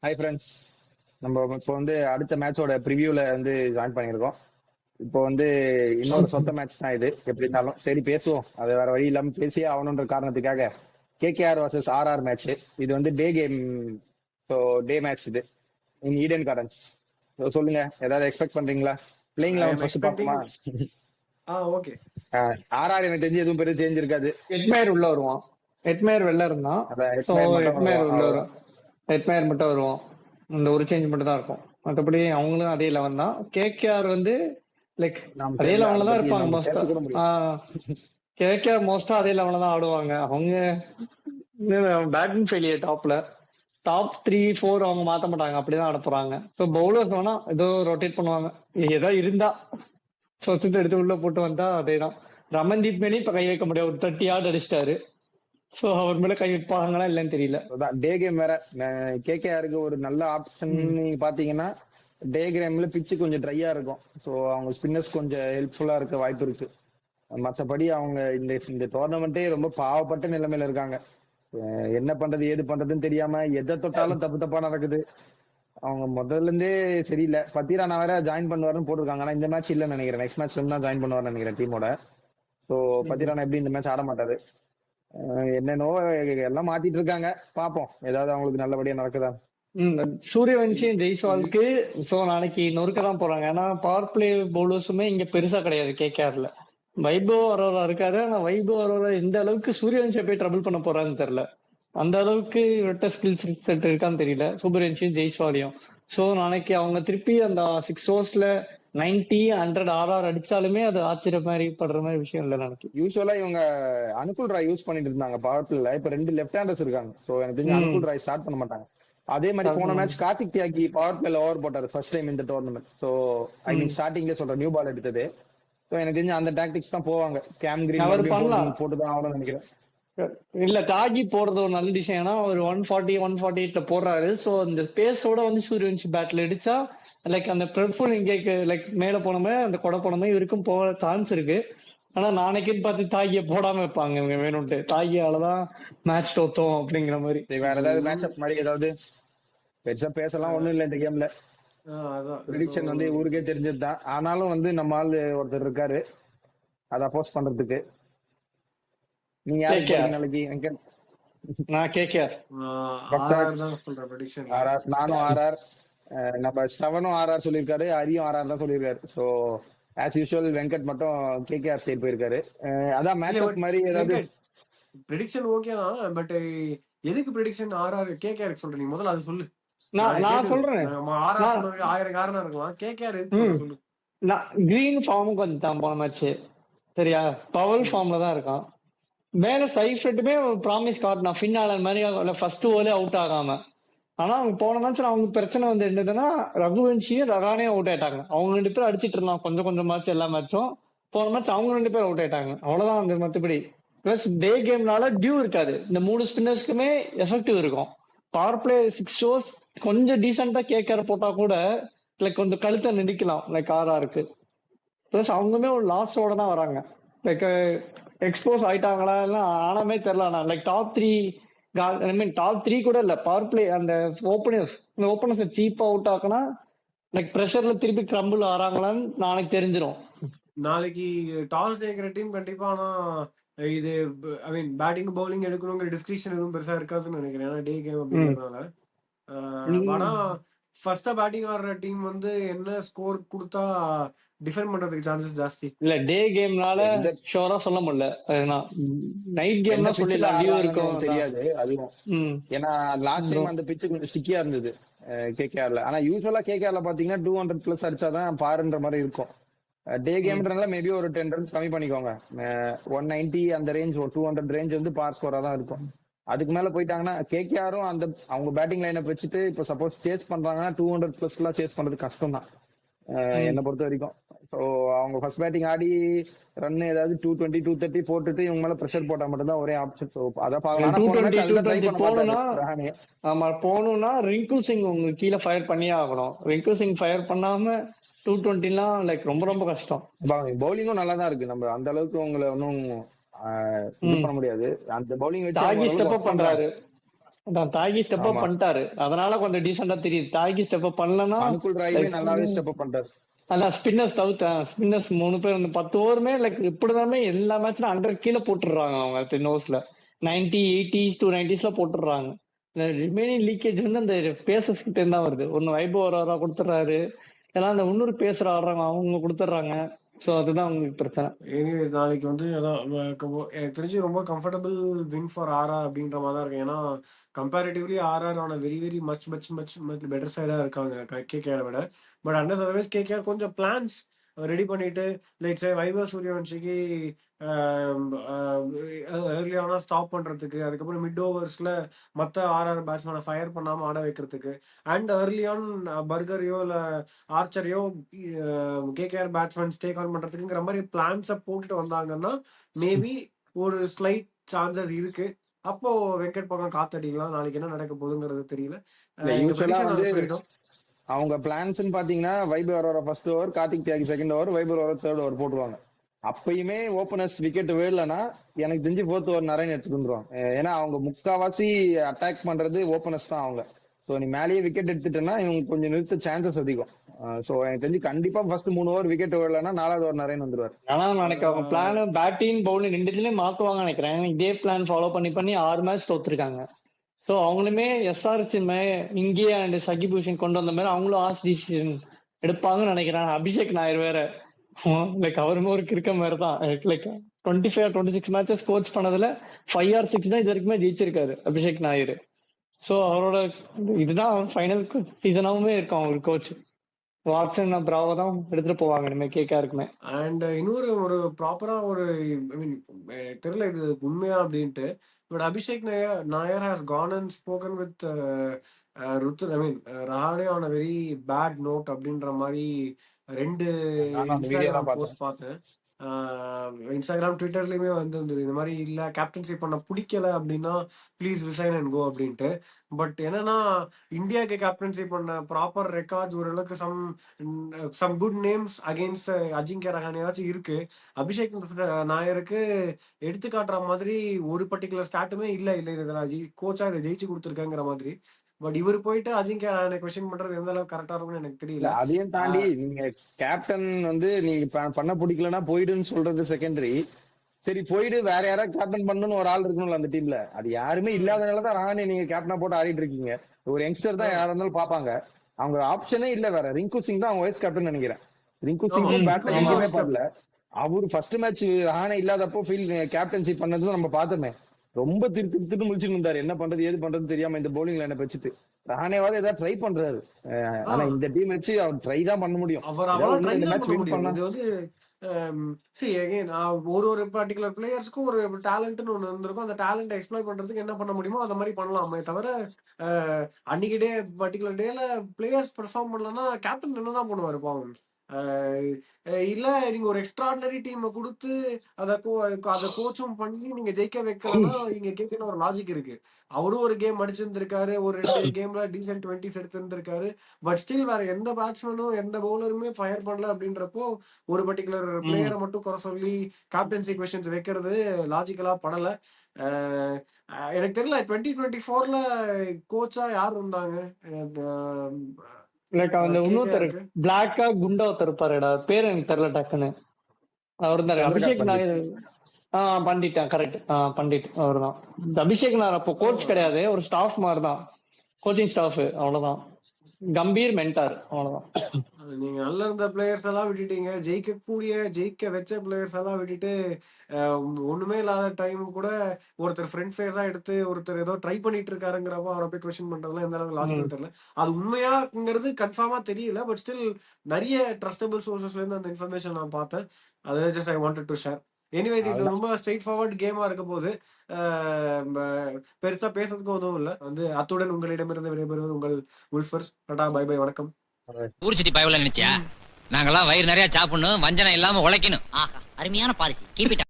Hi friends. நம்ம இப்போ வந்து அடுத்த மேட்சோட ப்ரிவியூல வந்து ஜாயின் பண்ணியிருக்கோம். இப்போ வந்து இன்னொரு சொத்த மேட்ச் தான் இது. எப்படி இருந்தாலும் சரி பேசுவோம். அது வேற வழி இல்லாம பேசியே ஆகணுன்ற காரணத்துக்காக கேகேஆர் வர்சஸ் ஆர்ஆர் மேட்ச். இது வந்து day game. So day match இது இன் ஈடன் கார்டன்ஸ். சொல்லுங்க, ஏதாவது எக்ஸ்பெக்ட் பண்றீங்களா? Playing I am eleven first expecting. பார்ப்போமா? Okay. ஆர்ஆர் எனக்கு தெரிஞ்சு எதுவும் பெரிய சேஞ்ச் இருக்காது. எட்மயர் உள்ள வருவான். எட்மயர் வெளில இருந்தான். அதான் ஸோ எட்மயர் மட்டும் எட்மயர் வருவான், உள்ள அவ்வளவுதான். வரும். எட்மயர் மட்டும் வருவான். இந்த ஒரு சேஞ்ச் மட்டும் தான் இருக்கும். மற்றபடி அவங்களும் அதே லெவன் தான். கேகேஆர் வந்து லைக் நாம் அதே தெரியல, லெவன்ல அதை தான் பத்தி இருப்பாங்க நம்ம மோஸ்டா. பேச கூட முடியும். கேகேஆர் மோஸ்டா அதே லெவன்ல தான் ஆடுவாங்க. அவங்க பேட்டிங் ஃபெயிலியர் டாப் 3-4 அவங்க மாத்த மாட்டாங்க, அப்படிதான் ஆட போறாங்க. ஸோ பவுலர்ஸ் வேணா ஏதோ ரொட்டேட் பண்ணுவாங்க, ஏதோ இருந்தா சொத்து எடுத்து உள்ள போட்டு வந்தா அதேதான். ரமன்தீப் மேலே இப்ப கை வைக்க முடியாது, ஒரு 30 யார்ட் அடிச்சிட்டாரு. சோ அவர் மேல கை வைப்பாங்களா இல்லன்னு தெரியல. டே கேம் வேற. கேகேஆருக்கு ஒரு நல்ல ஆப்ஷன் நீங்க பாத்தீங்கன்னா டே கேம்ல பிச்சு கொஞ்சம் ட்ரையா இருக்கும். ஸோ அவங்க ஸ்பின்னர்ஸ் கொஞ்சம் ஹெல்ப்ஃபுல்லா இருக்க வாய்ப்பு இருக்கு. மற்றபடி அவங்க இந்த இந்த டோர்னமெண்ட்டே ரொம்ப பாவப்பட்ட நிலைமையில இருக்காங்க. என்ன பண்றது ஏது பண்றதுன்னு தெரியாம எதை தொட்டாலும் தப்பு தப்பா நடக்குது. அவங்க முதல்ல இருந்தே சரியில்லை. பத்திரா நான் வேற ஜாயின் பண்ணுவாருன்னு போட்டிருக்காங்க. ஆனா இந்த மேட்ச் இல்லைன்னு நினைக்கிறேன். நெக்ஸ்ட் மேட்ச்ல இருந்து தான் ஜாயின் பண்ணுவாருன்னு நினைக்கிறேன் டீமோட. ஸோ பத்திரானா எப்படி இந்த மேட்ச் ஆட மாட்டாரு. என்னென்னோ எல்லாம் மாத்திட்டு இருக்காங்க. பாப்போம் ஏதாவது அவங்களுக்கு நல்லபடியா நடக்குதா. சூரியவன்ஷியும் ஜெய்ஸ்வாலுக்கு சோ நாளைக்கு நொறுக்க தான் போறாங்க. ஏன்னா பவர் பிளே பவுலர்ஸுமே இங்க பெருசா கிடையாது கேகேஆர்ல. வைபவ் அரோரா இருக்காரு. ஆனா வைபவ் அரோரா எந்த அளவுக்கு சூரியவன்ஷியை போய் ட்ரபிள் பண்ண போறான்னு தெரியல. அந்த அளவுக்கு இவர்கிட்ட ஸ்கில்ஸ் செட் இருக்கான்னு தெரியல சூரியவன்ஷியும் ஜெய்ஸ்வாலியும். சோ நாளைக்கு அவங்க திருப்பி அந்த 6 ஓவர்ஸ்ல 90, 100 ஆர்ஆர் அடிச்சாலுமே அது ஆச்சரிய மாதிரி படுற மாதிரி விஷயம் இல்லை எனக்கு. யூஸ்வலா இவங்க அனுகுல் ராய் யூஸ் பண்ணிட்டு இருந்தாங்க பவர் பிளேல. இப்ப 2 லெஃப்ட் ஹேண்டர்ஸ் இருக்காங்க. சோ எனக்கு தெரிஞ்சு அனுகுல் ராய் ஸ்டார்ட் பண்ண மாட்டாங்க. அதே மாதிரி போன மேட்ச் கார்த்திக் தியாகி பவர் பிளேல ஓவர் போட்டாரு ஃபர்ஸ்ட் டைம் இந்த டோர்னமெண்ட். சோ ஐ மீன் ஸ்டார்டிங்ல சொல்றேன், நியூ பால் எடுத்தது. சோ எனக்கு தெரிஞ்சு அந்த டாக்டிக்ஸ் தான் போவாங்க. கேம் கிரீன் போட்டுதான் ஆகணும்னு நினைக்கிறேன். இல்ல தாகி போடுறது ஒரு நல்ல டிசிஷன். ஏன்னா ஒரு 140, 148 போடுறாரு. சோ அந்த ஸ்பேஸோட வந்து சூரியவன்ஷி பேட்ல அடிச்சா லைக் அந்த பிரெட்ஃபுல் இங்கே லைக் மேல போனமே அந்த கொடை போனமே இவருக்கும் போக சான்ஸ் இருக்கு. ஆனா நாளைக்குன்னு பார்த்து தாகிய போடாம வைப்பாங்க இவங்க வேணும்ட்டு. தாகியாலதான் மேட்ச் தோத்தோம் அப்படிங்கிற மாதிரி. வேற ஏதாவது மேட்ச் அப் மாதிரி ஏதாவது பெருசா பேசலாம் ஒண்ணும் இல்ல இந்த கேம்ல. ப்ரெடிக்ஷன் வந்து ஊருக்கே தெரிஞ்சதுதான். ஆனாலும் வந்து நம்ம ஆளு ஒருத்தர் இருக்காரு அதை அப்போஸ் பண்றதுக்கு. நீங்க யாருக்கு நாளைக்கு? நான் கேகேஆர். நானும் ஆர்ஆர். நம்ம ஸ்டவனும் ஆர்ஆர் சொல்லியிருக்காரு, ஹரியும் ஆர்ஆர் தான் சொல்லியிருக்காரு. சோ ஆஸ் யூஷுவல் வெங்கட் மட்டும் கேகேஆர் சைடு போயிருக்காரு. அதான் மேட்ச் அப் மாதிரி ஏதாவது ப்ரெடிக்ஷன் ஓகே தான். பட் எதுக்கு ப்ரெடிக்ஷன் ஆர்ஆர் கேகேஆர் சொல்ற? நீ முதல்ல அதை சொல்லு. நான் சொல்றேன். ஆர்ஆர் சொல்றதுக்கு 1000 காரணம் இருக்கலாம். கேகேஆர் எதுக்கு சொல்லு? நான் கிரீன் ஃபார்முக்கு வந்துட்டான் போன மேட்ச். சரியா, பவர் ஃபார்ம்ல தான் இருக்கான். மேல சைஃப்ரெட்டுமே ப்ராமிஸ் காட்டினா ஃபின்னாலன் மாதிரி ஃபர்ஸ்ட் ஓவரே அவுட் ஆகாம. ஆனா அவங்க போன மேட்ச்ல அவங்க பிரச்சனை வந்து என்னதுன்னா ரகுவன்ஷியும் ரகானே அவுட் ஆயிட்டாங்க. அவங்க 2 பேரும் அடிச்சிட்டு இருந்தாங்க கொஞ்சம் மேட்ச் எல்லா மேட்சும். போன மேட்ச் அவங்க 2 பேரும் அவுட் ஆயிட்டாங்க, அவ்வளவுதான். அந்த மத்தபடி பிளஸ் டே கேம்னால டியூ இருக்காது. இந்த 3 ஸ்பின்னர்ஸ்க்குமே எஃபெக்டிவ் இருக்கும். பவர் பிளே 6 ஓவர்ஸ் கொஞ்சம் டீசெண்டா கேக்கர் போட்டா கூட லைக் கொஞ்சம் கழுத்தை நினைக்கலாம் லைக் ஆர்ஆருக்கு. பிளஸ் அவங்களுமே ஒரு லாஸ்டோட தான் வராங்க. லைக் எக்ஸ்போஸ் ஆயிட்டாங்களா எல்லாம் ஆனாமே தெரியல. லைக் டாப் 3 கூட இல்ல பவர் பிளே அந்த ஓப்பனர்ஸ் சீப்பா அவுட் ஆக்கினா லைக் பிரஷர்ல திருப்பி கிரம்பிள் ஆறாங்களான்னு நாளைக்கு தெரிஞ்சிடும். நாளைக்கு டாஸ் ஜெயிக்கிற டீம் கண்டிப்பா. ஆனா இது ஐ மீன் பேட்டிங் பவுலிங் எடுக்கணுங்கிற டிஸ்கிரிப்ஷன் எதுவும் பெருசா இருக்காதுன்னு நினைக்கிறேன். ஏன்னா டே கேம் அப்படிங்கிறதுனால. ஆனா ஃபர்ஸ்டா பேட்டிங் ஆடுற டீம் வந்து என்ன ஸ்கோர் கொடுத்தா டிஃபெண்ட் பண்றதுக்கு சான்சஸ் ஜாஸ்தி. இல்ல டே கேம்னால ஷோரா சொல்ல முடியல. நைட் கேம்னா சொல்லலாம் தெரியாது அதுவும். ஏன்னா லாஸ்ட் டைம் அந்த பிட்ச் கொஞ்சம் ஸ்டிக்கியா இருந்தது கேகேஆர்ல. ஆனா யூசுவலா கேகேஆர்ல பாத்தீங்கன்னா 200+ அடிச்சாதான் பாருன்ற மாதிரி இருக்கும். டே கேம்ன்றனால மேபி ஒரு 10 ரன்ஸ் கம்மி பண்ணிக்கோங்க. 190 அந்த ரேஞ்ச், 200 ரேஞ்ச் வந்து பார் ஸ்கோரா தான் இருக்கும். அதுக்கு மேல போயிட்டாங்கன்னா கேகேஆரும் அந்த அவங்க பேட்டிங் லைனை வச்சுட்டு இப்ப சப்போஸ் சேஸ் பண்றாங்கன்னா 200+ எல்லாம் சேஸ் பண்றது கஷ்டம் தான் என்னை பொறுத்த வரைக்கும். ஸோ அவங்க ஃபர்ஸ்ட் பேட்டிங் ஆடி ரன் ஏதாவது 220, 230 போட்டுட்டு இவங்க மேல ப்ரெஷர் போட்டா மட்டும்தான் ஒரே ஆப்ஷன். ஸோ அதை போகணும்னா ரிங்கு சிங் உங்களுக்கு கீழே ஃபயர் பண்ணியே ஆகணும். ரிங்கு சிங் ஃபயர் பண்ணாம 220 லைக் ரொம்ப ரொம்ப கஷ்டம். பவுலிங்கும் நல்லா தான் இருக்கு. நம்ம அந்த அளவுக்கு உங்களை ஒன்னும் இது பண்ண முடியாது. அந்த பவுலிங் வச்சு பண்றாரு. தாகி ஸ்டெப் அப் ஆமா, பண்ணிட்டாரு, அதனால கொஞ்சம் டீசெண்டா தெரியுது. தாகி ஸ்டெப் அப் பண்ணலன்னா அனுகுல் ராயுமே லைக் நல்லாவே ஸ்டெப் அப் பண்ணிட்டாரு. அதான் ஸ்பின்னர்ஸ் தவிர்த்தேன். ஸ்பின்னர்ஸ் 3 பேர் இந்த 10 ஓவருமே லைக் இப்படிதாமே எல்லா மேட்ச்ல 100 கீழே போட்டுடுறாங்க அவங்க 10 ஓவர்ஸ்ல. 90 80s to 90s போட்டுடுறாங்க. இந்த ரிமைனிங் லீக்கேஜ் வந்து அந்த பேசர்ஸ் கிட்ட இருந்தா வருது. ஒன்னு வைபவ் ஒரு கொடுத்துறாரு, எல்லாம் அந்த இன்னொரு பேசர் ஆடுறாங்க அவங்க கொடுத்துட்றாங்க. ஸோ அதுதான் அவங்களுக்கு பிரச்சனை. எனிவேஸ் நாளைக்கு வந்து அதான் எனக்கு தெரிஞ்சு ரொம்ப கம்ஃபர்டபுள் வின் ஃபார் ஆர்ஆர் அப்படின்ற மாதிரி தான் இருக்கு. ஏன்னா கம்பேரிட்டிவ்லி ஆர்ஆர் ஆன very very much much much much better சைடாக இருக்காங்க கேகேஆரை விட. பட் அண்டர் அதர்வைஸ் கேகேஆர் கொஞ்சம் பிளான்ஸ் ரெடி பண்ணிட்டு லைக் வைபவ் சூரியவன்ஷிக்கு ஏர்லியான ஸ்டாப் பண்றதுக்கு, அதுக்கப்புறம் மிட் ஓவர்ஸ்ல மற்ற ஆர்ஆர் பேட்ஸ்மேனை ஃபயர் பண்ணாம ஆட வைக்கிறதுக்கு, அண்ட் ஏர்லியான் பர்கரையோ இல்ல ஆர்ச்சரையோ கேகேஆர் பேட்ஸ்மேன் டேக் ஆன் பண்றதுக்குங்கிற மாதிரி பிளான்ஸை போட்டுட்டு வந்தாங்கன்னா மேபி ஒரு ஸ்லைட் சான்சஸ் இருக்கு. அப்போ வெங்கட் பக்கம் காத்தடிக்கலாம். நாளைக்கு என்ன நடக்க போகுதுங்கிறது தெரியல. இல்ல எங்க யூஸ்வலா ப்ரெடிக்ஷன் வந்து நாங்க சொல்லிட்டோம். அவங்க பிளான்ஸ்ன்னு பாத்தீங்கன்னா வைபவ் ஓவர ஃபர்ஸ்ட் ஓவர், கார்த்திக் தியாகி second over, Vaibhav over third over போட்டுருவாங்க. அப்பயுமே ஓபனர்ஸ் விக்கெட் விழலன்னா எனக்கு தெரிஞ்சு ஃபோர்த் ஓவர் நிறைய எடுத்துட்டு வந்துருவாங்க. ஏன்னா அவங்க முக்காவாசி அட்டாக் பண்றது ஓபனர்ஸ் தான் அவங்க. சோ நீ மேலேயே விக்கெட் எடுத்துட்டேன்னா இவங்க கொஞ்சம் நிறுத்த சான்சஸ் அதிகம். சோ எனக்கு தெரிஞ்சு கண்டிப்பா ஃபர்ஸ்ட் 3 ஓவர் விக்கெட் விழலன்னா 4வது ஓவர் நிறைய வந்துருவாரு. ஆனா நினைக்கிறேன் அவங்க பிளான் பேட்டிங் பவுலிங் ரெண்டுத்துலயும் மாத்துவாங்க நினைக்கிறேன். இதே பிளான் ஃபாலோ பண்ணி 6 மேட்ச் தோத்துருக்காங்க. ஸோ அவங்களுமே எஸ்ஆர்எச் இங்கேயே அண்ட் சகிப் பூஷன் கொண்டு வந்த மாதிரி அவங்களும் ஆஸ் டிசிஷன் எடுப்பாங்கன்னு நினைக்கிறேன். அபிஷேக் நாயர் வேற லைக் அவருமே ஒரு கிரிக்க மாதிரி தான். லைக் 25-26 மேட்சஸ் கோச் பண்ணதுல 5 or 6 தான் இது வரைக்குமே ஜெயிச்சிருக்காரு அபிஷேக் நாயர். ஸோ அவரோட இதுதான் ஃபைனல் சீசனாவுமே இருக்கும் அவங்களுக்கு கோச். வாட்சன் பிராவோ தான் எடுத்துட்டு போவாங்க இனிமே கேகேஆருக்குமே. அண்ட் இன்னொரு ஒரு ப்ராப்பரா ஒரு ஐ மீன் தெரியல இது உண்மையா அப்படின்ட்டு, but Abhishek Nayar has gone and spoken with ருத்து I mean Rahane on a very bad note அப்படின்ற மாதிரி 2 நானும் அந்த வீடியோ இன்ஸ்டாகிராம் தான் பார்த்தேன். போஸ்ட் பார்த்தேன். இன்ஸ்டாகிராம் ட்விட்டர்லயுமே வந்து இந்த மாதிரி இல்ல கேப்டன்சி பண்ண பிடிக்கல அப்படின்னா ப்ளீஸ் ரிசைன் அண்ட் கோ அப்படின்ட்டு. பட் என்னன்னா இந்தியாவுக்கு கேப்டன்சி பண்ண ப்ராப்பர் ரெக்கார்ட்ஸ் ஓரளவுக்கு some good names against Ajinkya ரஹானேயாச்சும் இருக்கு. அபிஷேக் நாயருக்கு எடுத்துக்காட்டுற மாதிரி ஒரு பர்டிகுலர் ஸ்டாட்டுமே இல்ல இதெல்லாம் கோச்சா இதை ஜெயிச்சு கொடுத்துருக்கேங்கிற மாதிரி. பட் இவர் போயிட்டு அஜிங்கிய ரஹானே கொஸ்டின் பண்றது எந்த அளவுக்கு கரெக்டா இருக்கும்னு எனக்கு இல்ல தெரியல. அதையும் தாண்டி நீங்க கேப்டன் வந்து நீங்க பண்ண பிடிக்கலன்னா போயிடுன்னு சொல்றது செகண்டரி. சரி போயிடு, வேற யாராவது கேப்டன் பண்ணணும்னு ஒரு ஆள் இருக்கணும்ல அந்த டீம்ல. அது யாருமே இல்லாதனாலதான் ரஹானே நீங்க கேப்டனா போட்டு ஆடிட்டு இருக்கீங்க. ஒரு யங்ஸ்டர் தான் யாரா இருந்தாலும் பாப்பாங்க. அவங்க ஆப்ஷனே இல்ல வேற. ரிங்கு சிங் தான் அவங்க வைஸ் கேப்டன் நினைக்கிறேன். ரிங்கு சிங்கும் பேட்ல எங்கேயுமே பண்ணல. அவரு ஃபர்ஸ்ட் மேட்ச் ரஹானே இல்லாதப்போ ஃபீல்ட் கேப்டன்சி பண்ணதும் நம்ம பார்த்தோமே. ரொம்ப திருத்து முழிச்சுட்டு இருந்தாரு. என்ன பண்றது ஏது பண்றது தெரியாம இந்த பவுலிங் லைனை வச்சுட்டு. ரஹானேவாவது ஏதாவது ட்ரை பண்றாரு. ஆனா இந்த டீம் வச்சு அவர் ட்ரை தான் பண்ண முடியும். இது வந்து ஒரு பர்டிகுலர் பிளேயர்ஸ்க்கும் ஒரு டேலண்ட்னு ஒண்ணு இருந்திருக்கும். அந்த டேலண்ட் எக்ஸ்ப்ளோர் பண்றதுக்கு என்ன பண்ண முடியுமோ அந்த மாதிரி பண்ணலாமே தவிர அன்னைக்கு பர்டிகுலர் டேல பிளேயர்ஸ் பெர்ஃபார்ம் பண்ணலன்னா கேப்டன் என்னதான் பண்ணுவாரு பாவம். இல்ல நீங்க ஒரு எக்ஸ்ட்ராடினரி டீமை கொடுத்து அதை கோச்சும் பண்ணி நீங்க ஜெயிக்க வைக்கலன்னா இங்க கேட்கல ஒரு லாஜிக் இருக்கு. அவரும் ஒரு கேம் அடிச்சிருந்திருக்காரு, ஒரு 2 கேம்ல டீசென்ட் 20s எடுத்திருந்திருக்காரு. பட் ஸ்டில் வேற எந்த பேட்ஸ்மேனும் எந்த பவுலருமே ஃபயர் பண்ணல அப்படின்றப்போ ஒரு பர்டிகுலர் பிளேயரை மட்டும் குறை சொல்லி கேப்டன்சி கொஸ்டின்ஸ் வைக்கிறது லாஜிக்கலா படல. எனக்கு தெரியல 2024ல கோச்சா யார் இருந்தாங்க. லைக் அந்த இன்னொருத்தர் பிளாக்கா குண்டா ஒருத்தர் இருப்பாருடா, பேர் எனக்கு தெரியல டக்குன்னு. அவர் இருந்தாரு அபிஷேக் நாயர். பண்டிட் கரெக்ட். பண்டிட் அவர் தான். அபிஷேக் நாயர் அப்போ கோச் கிடையாது, ஒரு ஸ்டாஃப் மாதிரி தான், கோச்சிங் ஸ்டாஃப். அவ்வளவுதான். கம்பீர் மென்டார் அவ்வளவுதான். நீங்க நல்லா இருந்த பிளேயர்ஸ் எல்லாம் விட்டுட்டீங்க. ஜெயிக்க வச்ச பிளேயர்ஸ் எல்லாம் விட்டுட்டு ஒண்ணுமே இல்லாத டைம் கூட ஒருத்தர் ஃப்ரண்ட் ஃபேஸா எடுத்து ஒருத்தர் ஏதோ ட்ரை பண்ணிட்டு இருக்காருங்கிறப்ப அவரை போய் கொஸ்டின் பண்றதுலாம் எந்த அளவுக்கு லாஜிக்கல் தெரியல. அது உண்மையாங்கிறது கன்ஃபார்மா தெரியல. பட் ஸ்டில் நிறைய ட்ரஸ்டபிள் சோர்சஸ்ல இருந்து அந்த இன்ஃபர்மேஷன் நான் பார்த்தேன். அதை just I wanted to share. Anyways இது ரொம்ப ஸ்ட்ரெயிட் ஃபார்வர்ட் கேமா இருக்க போது பெருசா பேசுறதுக்கு உதவும் இல்ல. வந்து அத்துடன் உங்களிடமிருந்து விடைபெறுவது உங்கள் உல்ஃபர்ஸ். டாடா பை பை வணக்கம். ஊர்ச்சிட்டி பயவுல நினைச்சியா? நாங்கெல்லாம் வயிறு நிறைய சாப்பிடணும், வஞ்சனை இல்லாம உழைக்கணும். அருமையான பாலிசி. Keep it